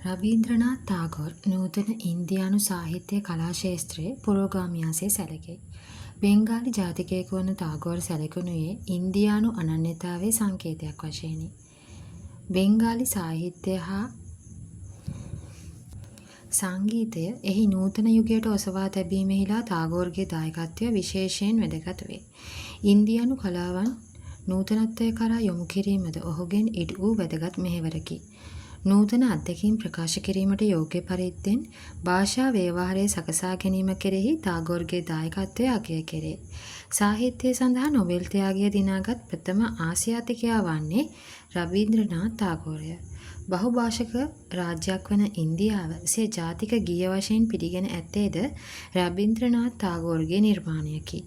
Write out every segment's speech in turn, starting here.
රබීන්ද්‍රනාත් ටාගෝර් නූතන ඉන්දියානු සාහිත්‍ය කලා ක්ෂේත්‍රයේ පුරෝගාමියාසේ සැලකේ. බෙන්ගාලි ජාතිකයෙකු වන ටාගෝර් සැලකුණුයේ ඉන්දියානු අනන්‍යතාවේ සංකේතයක් වශයෙනි. බෙන්ගාලි සාහිත්‍ය හා සංගීතය එහි නූතන යුගයට ඔසවා තැබීමෙහිලා ටාගෝර්ගේ දායකත්වය විශේෂයෙන් වැදගත් වේ. ඉන්දියානු කලාවන් නූතනත්වය කරා යොමු කිරීමද ඔහුගෙන් ඉටු වූ වැදගත් මෙහෙවරකි. නූතන අත්දැකීම් ප්‍රකාශ කිරීමට යෝග්‍ය පරිද්දෙන් භාෂා ව්‍යවහාරය සකසා ගැනීම කෙරෙහි ටාගෝර්ගේ දායකත්වය අගය කෙරේ. සාහිත්‍යය සඳහා නොබෙල් ත්‍යාගය දිනාගත් ප්‍රථම ආසියාතිකයා වන්නේ රබීන්ද්‍රනාත් ටාගෝරය. බහුභාෂක රාජ්‍යයක් වන ඉන්දියාව සිය ජාතික ගීය වශයෙන් පිළිගෙන ඇත්තේද රබීන්ද්‍රනාත් ටාගෝර්ගේ නිර්මාණයකි.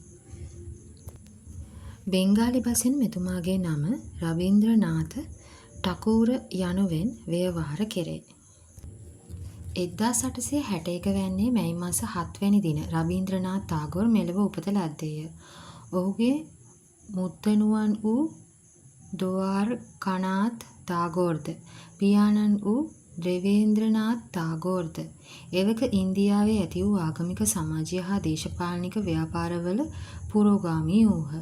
බෙන්ගාලි බසින් මෙතුමාගේ නම රබීන්ද්‍රනාත ටකූර යනුවෙන් ව්‍යවහාර කෙරේ. 1861 වැන්නේ මැයි මාස 7 වැනි දින රබීන්ද්‍රනාත් ටාගෝර් මෙලොව උපත ලද්දේය. ඔහුගේ මුත්තණුවන් වූ ද්වාරකානාත් ටාගෝර්ද පියාණන් වූ දේවේන්ද්‍රනාත් ටාගෝර්ද එවක ඉන්දියාවේ ඇති වූ ආගමික සමාජීය හා දේශපාලනික ව්‍යාපාරවල පුරෝගාමී වූහ.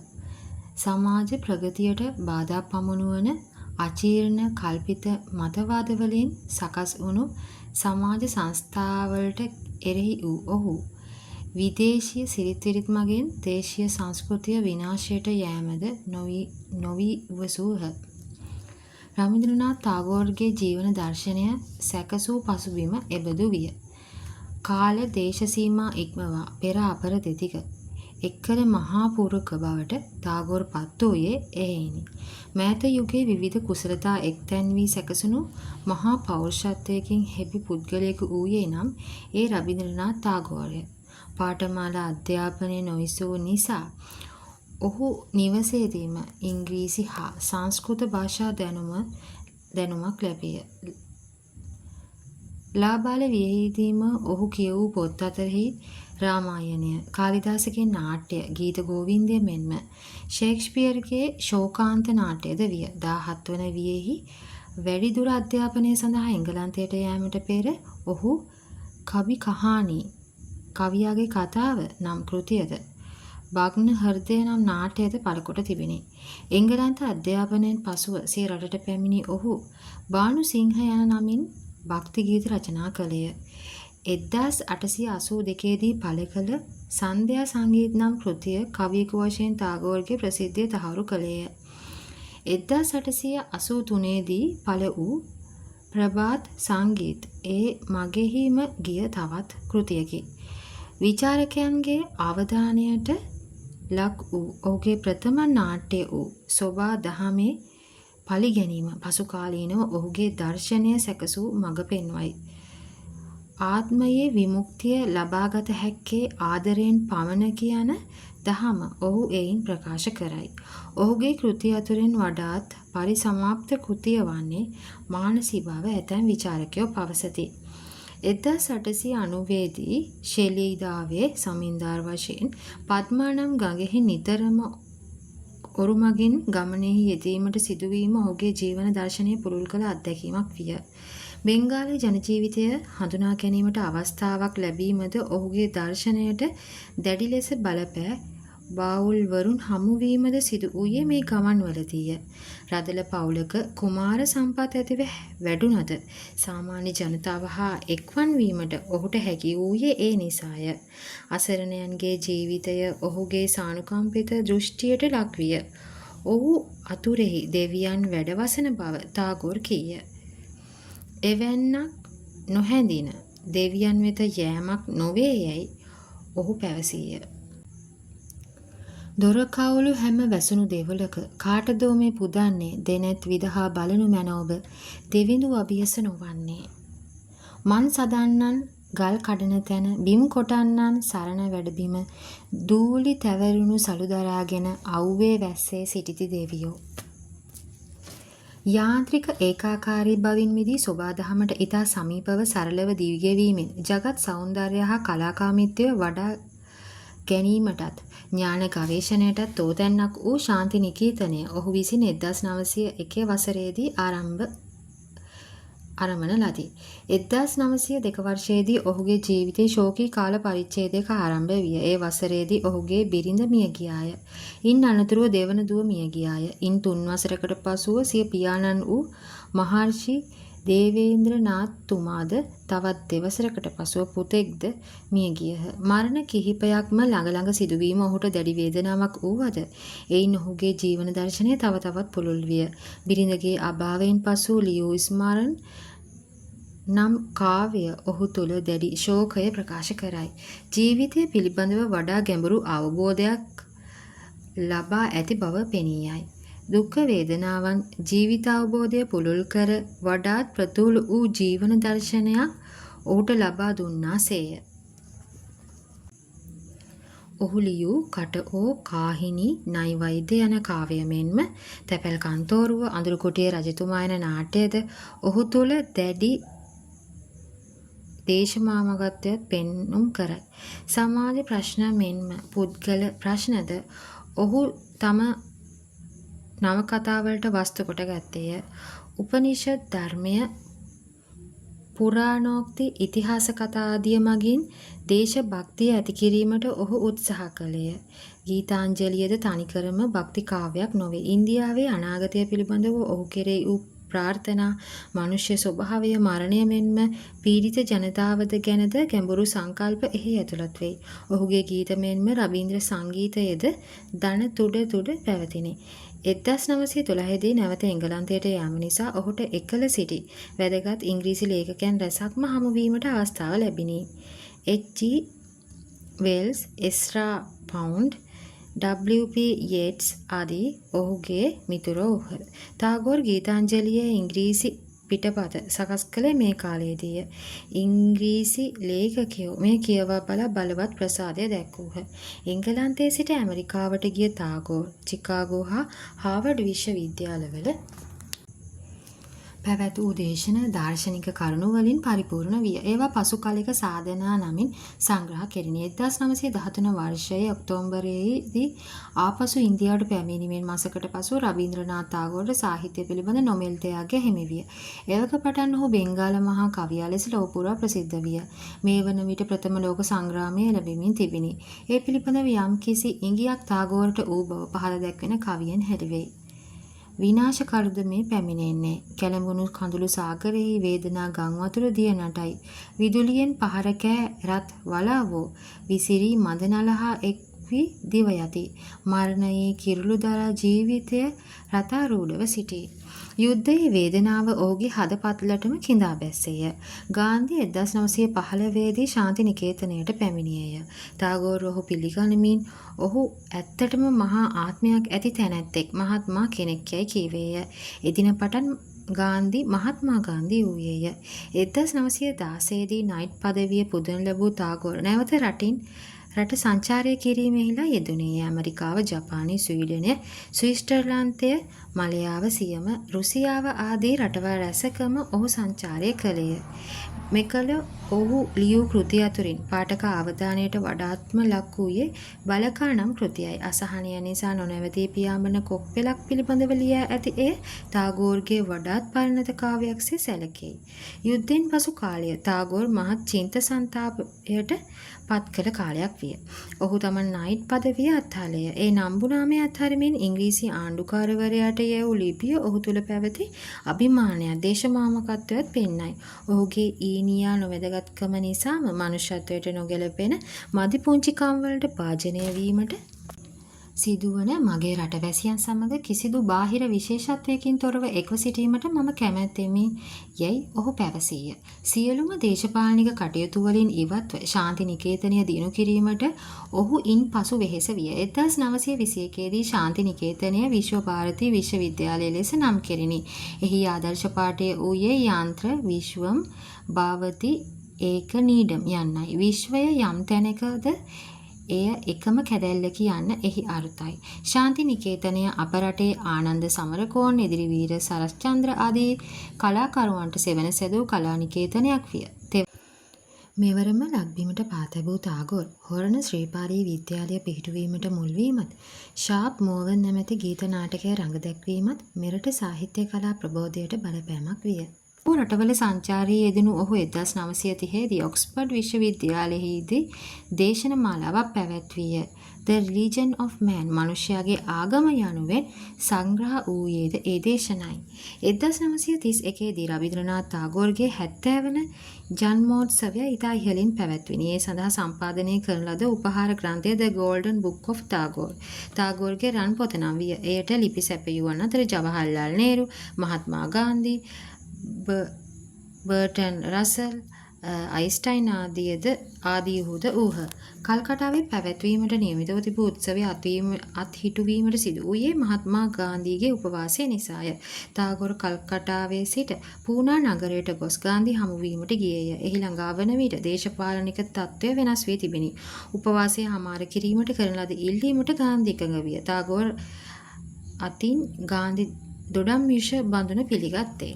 සමාජ ප්‍රගතියට බාධා පමුණුවන අචීර්ණ කල්පිත මතවාදවලින් සකස් වුණු සමාජ සංස්ථාවලට එරෙහි වූ ඔහු විදේශීය සිරිත් විරිත් මගින් දේශීය සංස්කෘතිය විනාශයට යෑමද නොවී ඉවසූහ. රබීන්ද්‍රනාත් ටාගෝර්ගේ ජීවන දර්ශනය සැකසූ පසුබිම එබඳු විය. කාල දේශ සීමා ඉක්මවා පෙර අපර දෙතික එක්කල මහා පුරුක බවට ටාගෝර් පත් වූයේ එහෙයිනි. මෑත යුගයේ විවිධ කුසලතා එක්තැන් වී සැකසුණු මහා පෞරුෂත්වයකින් හෙබි පුද්ගලයෙකු වූයේ නම් ඒ රබීන්ද්‍රනාත් ටාගෝරය. පාඨමාලා අධ්‍යාපනය නොවිසූ නිසා ඔහු නිවසේදීම ඉංග්‍රීසි හා සංස්කෘත භාෂා දැනුමක් ලැබිය. ලාබාල වියහිදීම ඔහු කියවූ පොත් අතරෙහි රාමායනය, කාලිදාසගේ නාට්‍ය, ගීත ගෝවින්දය මෙන්ම ෂේක්ස්පියර්ගේ ශෝකාන්ත නාට්‍යද විය. 17 වන වියෙහි වැඩිදුර අධ්‍යාපනය සඳහා එංගලන්තයට යෑමට පෙර ඔහු කවි කහානී කවියාගේ කතාව නම් කෘතියද භග්න හෘදය නම් නාට්‍යද පළකොට තිබිණි. එංගලන්ත අධ්‍යාපනයෙන් පසුව සිය රටට පැමිණි ඔහු බානු සිංහ යන නමින් භක්ති ගීත රචනා කළේය. 1882 දී පළ කළ සන්ධ්‍යා සංගීත නම් කෘතිය කවියෙකු වශයෙන් ටාගෝර්ගේ ප්‍රසිද්ධිය තහවුරු කළේය. 1883 දී පළ වූ ප්‍රභාත් සංගීත් ඒ මගෙහිම ගිය තවත් කෘතියකි. විචාරකයන්ගේ අවධානයට ලක් වූ ඔහුගේ ප්‍රථම නාට්‍ය වූ සොබා දහමේ පළිගැනීම පසුකාලීනව ඔහුගේ දර්ශනය සැකසූ මඟ පෙන්වයි. ආත්මයේ විමුක්තිය ලබාගත හැක්කේ ආදරයෙන් පමණකි යන දහම ඔහු එයින් ප්‍රකාශ කරයි. ඔහුගේ කෘති අතුරින් වඩාත් පරිසමාප්ත කෘතිය වන්නේ මානසී බව ඇතැම් විචාරකයෝ පවසති. 1890 දී ශෙලීදාවේ සමින්දාර් වශයෙන් පද්මා නම් ගඟෙහි නිතරම ඔරුමගින් ගමනෙහි යෙදීමට සිදුවීම ඔහුගේ ජීවන දර්ශනය පුළුල් කළ අත්දැකීමක් විය. බෙන්ගාලි ජනජීවිතය හඳුනා ගැනීමට අවස්ථාවක් ලැබීමද ඔහුගේ දර්ශනයට දැඩි ලෙස බලපෑ බාවුල්වරුන් හමුවීමද සිදු වූයේ මේ ගමන්වලදීය. රදළ පවුලක කුමාර සම්පත් ඇතිව වැඩුණද සාමාන්‍ය ජනතාව හා එක්වන් වීමට ඔහුට හැකි වූයේ ඒ නිසාය. අසරණයන්ගේ ජීවිතය ඔහුගේ සානුකම්පිත දෘෂ්ටියට ලක්විය. ඔහු අතුරෙහි දෙවියන් වැඩවසන බව ටාගෝර් කීය. එවැන්නක් නොහැඳින දෙවියන් වෙත යෑමක් නොවේ යැයි ඔහු පැවසීය. දොරකවුළු හැම වැසුණු දෙවොලක කාටදෝ මේ පුදන්නේ දෙනෙත් විදහා බලනු මැන ඔබ දෙවිඳු අභියස නොවන්නේ. මන් සදන්නන් ගල් කඩන තැන බිම් කොටන්නන් සරණ වැඩබිම දූලි තැවරුණු සලු දරාගෙන අව්වේ වැස්සේ සිටිති දෙවියෝ. යාන්ත්‍රික ඒකාකාරී බවින් මිදී සොබාදහමට ඉතා සමීපව සරලව දිවිගෙවීමෙන් ජගත් සෞන්දර්ය හා කලාකාමීත්වය වඩා ගැනීමටත් ඥාන ගවේෂණයටත් තෝතැන්නක් වූ ශාන්ති නිකීතනය ඔහු විසින් 1901 වසරේදී ආරම්භ අරමන ලදී. 1902 වර්ෂයේදී ඔහුගේ ජීවිතයේ ශෝකී කාල පරිච්ඡේදයක ආරම්භ විය. ඒ වසරේදී ඔහුගේ බිරිඳ මිය ගියාය. ඉන් අනතුරුව දෙවන දුව මිය ගියාය. ඉන් 3 වසරකට පසුව සිය පියාණන් වූ මහර්ෂි දේවේන්ද්‍රනාත් තුමාද තවත් දෙවසරකට පසුව පුතෙක්ද මිය ගියහ. මරණ කිහිපයක්ම ළඟ ළඟ සිදුවීම ඔහුට දැඩි වේදනාවක් වූවද එයින් ඔහුගේ ජීවන දර්ශනය තව තවත් පුළුල් විය. බිරිඳගේ අභාවයෙන් පසු ලියූ ස්මරණ නම් කාව්‍ය ඔහු තුළ දැඩි ශෝකය ප්‍රකාශ කරයි. ජීවිතය පිළිබඳව වඩා ගැඹුරු අවබෝධයක් ලබා ඇති බව පෙනී යයි. දුක්ඛ වේදනාවන් ජීවිතාවබෝධය පුළුල් කර වඩාත් ප්‍රතුල වූ ජීවන දර්ශනයක් ඔහුට ලබා දුන්නාසේය. ඔහු ලියූ කටಓ කාහිනී නයිවෛද්‍ය යන කාව්‍ය මෙන්ම තැපැල් කන්තෝරුව අඳුරුකුටියේ රජතුමා යන නාට්‍යද ඔහු තුළ දැඩි දේශමාමකත්වයක් පෙන්නුම් කරයි. සමාජ ප්‍රශ්න මෙන්ම පුද්ගල ප්‍රශ්නද ඔහු තම නවකතාවලට වස්තු කොට ගත්තේය. උපනිෂද් ධර්මය, පුරාණෝක්ති ඉතිහාස කතා ආදිය මගින් දේශ භක්තිය ඇති කිරීමට ඔහු උත්සාහ කළේය. ගීතාංජලියද තනිකරම භක්ති කාව්‍යයක් නොවේ. ඉන්දියාවේ අනාගතය පිළිබඳව ඔහු කෙරෙහි වූ ප්‍රාර්ථනා, මනුෂ්‍ය ස්වභාවය, මරණය මෙන්ම පීඩිත ජනතාවද ගැනද ගැඹුරු සංකල්ප එහි ඇතුළත් වෙයි. ඔහුගේ ගීත මෙන්ම රබීන්ද්‍ර සංගීතයද දන තුඩ පැවතිනි. 1912 දී නැවත එංගලන්තයට යාම නිසා ඔහුට එකල සිටි වැදගත් ඉංග්‍රීසි ලේඛකයන් රැසක්ම හමුවීමට අවස්ථාව ලැබිණි. H.G. Wales, එස්රා pound, W.P. Yates ආදී ඔහුගේ මිතුරෝ වූහ. ටාගෝර් ගීතාංජලියේ ඉංග්‍රීසි පිටපත සකස් කළේ මේ කාලයේදීය. ඉංග්‍රීසි ලේඛකයෝ මේ කියවා බලා බලවත් ප්‍රසාදය දැක්වූහ. එංගලන්තයේ සිට ඇමරිකාවට ගිය ටාගෝර් චිකාගෝ හා හාවර්ඩ් විශ්වවිද්‍යාලවල පැවැත් වූ දේශන දාර්ශනික කරුණු වලින් පරිපූර්ණ විය. ඒවා පසු කලෙක සාධනා නමින් සංග්‍රහ කෙරිණි. 1913 වර්ෂයේ ඔක්තෝබරයේදී ආපසු ඉන්දියාවට පැමිණීමෙන් මාසකට පසු රබීන්ද්‍රනාත් ටාගෝර්ට සාහිත්‍ය පිළිබඳ නොබෙල් තෑග්ග හිමි විය. එවක පටන් ඔහු බෙන්ගාල මහා කවියා ලෙස ලොව පුරා ප්‍රසිද්ධ විය. මේ වන විට ප්‍රථම ලෝක සංග්‍රාමය ලැබෙමින් තිබිණි. ඒ පිළිබඳව යම් කිසි ඉඟියක් ටාගෝර්ට වූ බව පහළ දැක්වෙන කවියෙන් හැරිවෙයි. විනාශ කරුද මේ පැමිණෙන්නේ. කැළඹුණු කඳුළු සාගරෙහි වේදනා ගං වතුර දිය නටයි. විදුලියෙන් පහර කෑ රත් වලාවෝ විසිරී මද නලහා එක් වී දිව යති. මරණයේ කිරුළු දරා ජීවිතය රතාරූಢව සිටී. යුද්ධයේ වේදනාව ඔහුගේ හද පත්ලටම කිඳා බැස්සේය. ගාන්ධි 1915 දී ශාන්ති නිකේතනයට පැමිණියේය. ටාගෝර් ඔහු පිළිගනිමින් ඔහු ඇත්තටම මහා ආත්මයක් ඇති තැනැත්තෙක්, මහත්මා කෙනෙක් යයි කීවේය. එදින පටන් ගාන්ධි මහත්මා ගාන්ධි වූයේය. 1916 දී නයිට් පදවිය පුදනු ලැබූ ටාගෝර් නැවත රට සංචාරය කිරීමෙහිලා යෙදුණේ. ඇමරිකාව, ජපානය, ස්වීඩනය, ස්විට්සර්ලන්තය, මලයාව, සියම, රුසියාව ආදී රටවල් රැසකම ඔහු සංචාරය කළේය. මෙකල ඔහු ලියූ කෘති අතුරින් පාඨක අවධානයට වඩාත්ම ලක් වූයේ බලකා නම් කෘතියයි. අසහනය නිසා නොනැවතී පියාඹන කොක්පෙලක් පිළිබඳව ලියා ඇති එය ටාගෝර්ගේ වඩාත් පරිණත කාව්‍යයක්සේ සැලකෙයි. යුද්ධෙන් පසු කාලය ටාගෝර් මහත් චින්ත සන්තාපයට පත් කළ කාලයක් විය. ඔහු තම නයිට් පදවිය අත්හළේය. ඒ නම්බු නාමය අත්හරිමින් ඉංග්‍රීසි ආණ්ඩුකාරවරයාට යැවූ ලිපිය ඔහු තුළ පැවති අභිමානයක්, දේශමාමකත්වයක් පෙන්වයි. ඔහුගේ ඊනියා නොවැදගත්කම නිසාම මනුෂ්‍යත්වයට නොගැලපෙන මදි පුංචිකම් වලට භාජනය වීමට සිදුවන මගේ රටවැසියන් සමග කිසිදු බාහිර විශේෂත්වයකින් තොරව එක්ව සිටීමට මම කැමැත්තෙමි යැයි ඔහු පැවසීය. සියලුම දේශපාලනික කටයුතු වලින් ඉවත්ව ශාන්ති නිකේතනය දිනු කිරීමට ඔහු ඉන් පසු වෙහෙස විය. 1921 දී ශාන්ති නිකේතනය විශ්ව භාරතී විශ්වවිද්‍යාලය ලෙස නම් කෙරිණි. එහි ආදර්ශ පාඨය වූයේ යාන්ත්‍ර විශ්වම් භාවති ඒක නීඩම් යන්නයි. විශ්වය යම් තැනකද එය එකම කැදැල්ලකි යන්න එහි අර්ථයි. ශාන්ති නිකේතනය අප රටේ ආනන්ද සමරකෝන්, එදිරිවීර සරච්චන්ද්‍ර ආදී කලාකරුවන්ට සෙවන සැදූ කලා නිකේතනයක් විය. මෙවරම ලක්බිමට පා තැබූ ටාගෝර් හොරණ ශ්‍රීපාලී විද්‍යාලය පිහිටුවීමට මුල්වීමත්, ෂාප් මෝවන් නැමැති ගීත නාටකය රඟ දැක්වීමත් මෙරට සාහිත්‍ය කලා ප්‍රබෝධයට බලපෑමක් විය. රටවල සංචාරයේ යෙදුණු ඔහු 1930දී ඔක්ස්ෆර්ඩ් විශ්වවිද්‍යාලයෙහිදී දේශන මාලාවක් පැවැත්වීය. The Religion of Man මනුෂ්‍යයාගේ ආගම යනුවෙන් සංග්‍රහ වූයේද ඒ දේශනයි. 1931දී රබීන්ද්‍රනාත් tagore 70 වන ජන්මෝත්සවය ඉතා ඉහළින් පැවැත්විණි. ඒ සඳහා සම්පාදනය කරන ලද උපහාර ග්‍රන්ථය The Golden Book of Tagore. ටාගෝර්ගේ රන් පොත නම් විය. එයට ලිපි සැපයුවන් අතර ජවහර්ලාල් නේරු, මහත්මා ගාන්ධි, බර්ටන් රසල්, අයින්ස්ටයින් ආදීහුද වූහ. කල්කටාවේ පැවැත්වීමට නියමිතව තිබූ උත්සවය අත්හිටුවීමට සිදු වූයේ මහත්මා ගාන්ධීගේ උපවාසය නිසාය. ටාගෝර් කල්කටාවේ සිට පූනා නගරයට ගොස් ගාන්ධි හමුවීමට ගියේය. එහි ළඟා වන විට දේශපාලනික තත්ත්වය වෙනස් වී තිබිණි. උපවාසය හමාර කිරීමට කරන ලද ඉල්ලීමට ගාන්ධි එකඟ විය. ටාගෝර් අතින් ගාන්ධි දොඩම් විෂ බඳුන පිළිගත්තේ.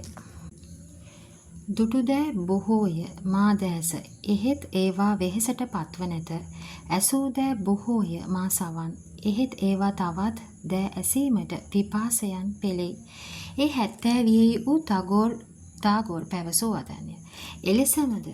දුටුදෑ බොහෝය මා දැස එහෙත් ඒවා වෙහෙසට පත්ව නැත. ඇසූදෑ බොහෝය මා සවන් එහෙත් ඒවා තවත් දෑ ඇසීමට පිපාසයන් පෙළෙයි. ඒ හැත්තෑවියෙහි වූ ටාගෝර් පැවසූ වදන්ය. එලෙසමද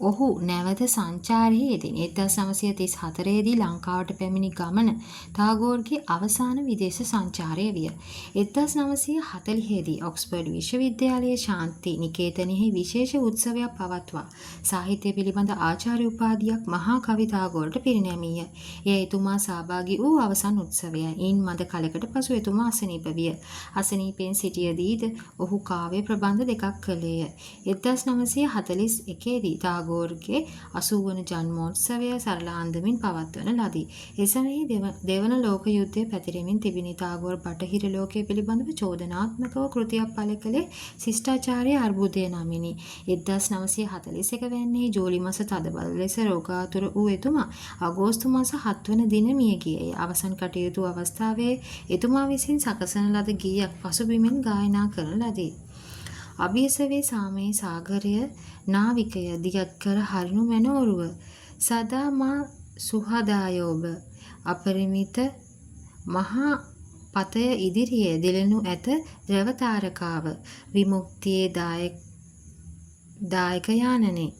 ඔහු නැවත සංචාරයේ යෙදින් 1934දී ලංකාවට පැමිණි ගමන ටාගෝර්ගේ අවසාන විදේශ සංචාරය විය. 1940දී ඔක්ස්ෆර්ඩ් විශ්වවිද්‍යාලයේ ශාන්ති නිකේතනයෙහි විශේෂ උත්සවයක් පවත්වා සාහිත්‍ය පිළිබඳ ආචාර්ය උපාධියක් මහා කවි ටාගෝර්ට පිරිනැමීය. එය එතුමා සහභාගී වූ අවසන් උත්සවය. ඉන් මද කලකට පසු එතුමා අසනීප විය. අසනීපෙන් සිටියදීද ඔහු කාව්‍ය ප්‍රබන්ධ දෙකක් කළේය. 1941දී ටාගෝර්ගේ 80 වන ජන්මෝත්සවය සරල අන්දමින් පවත්වන ලදී. එසමයෙහි දෙවන ලෝක යුද්ධය පැතිරෙමින් තිබිණි. ටාගෝර් බටහිර ලෝකය පිළිබඳව චෝදනාත්මකව කෘතියක් පළ කළේ ශිෂ්ටාචාරයේ අර්බුදය නමිනි. 1941 වැන්නේ ජූලි මාස තදබල ලෙස රෝගාතුර වූ එතුමා අගෝස්තු මාස 7 වන දින මිය ගියේය. අවසන් කටයුතු අවස්ථාවේ එතුමා විසින් සකසන ලද ගීයක් පසුබිමින් ගායනා කරන ලදී. අභියසවේ සාමයේ සාගරය නාවිකය දියත් කර හරිනු මැනෝරුව සදා මා සුහදායෝබ අපරිමිත මහා පතය ඉදිරියේ දිලෙනු ඇත ද්‍රවතාරකාව විමුක්තියේ දායක යානනේ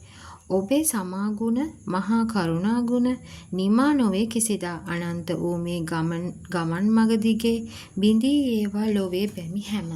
ඔබේ සමාගුණ මහා කරුණා ගුණ නිමා නොවේ කිසිදා අනන්ත වූ මේ ගමන් මග දිගේ බිඳී ඒවා ලොවේ බැමි හැම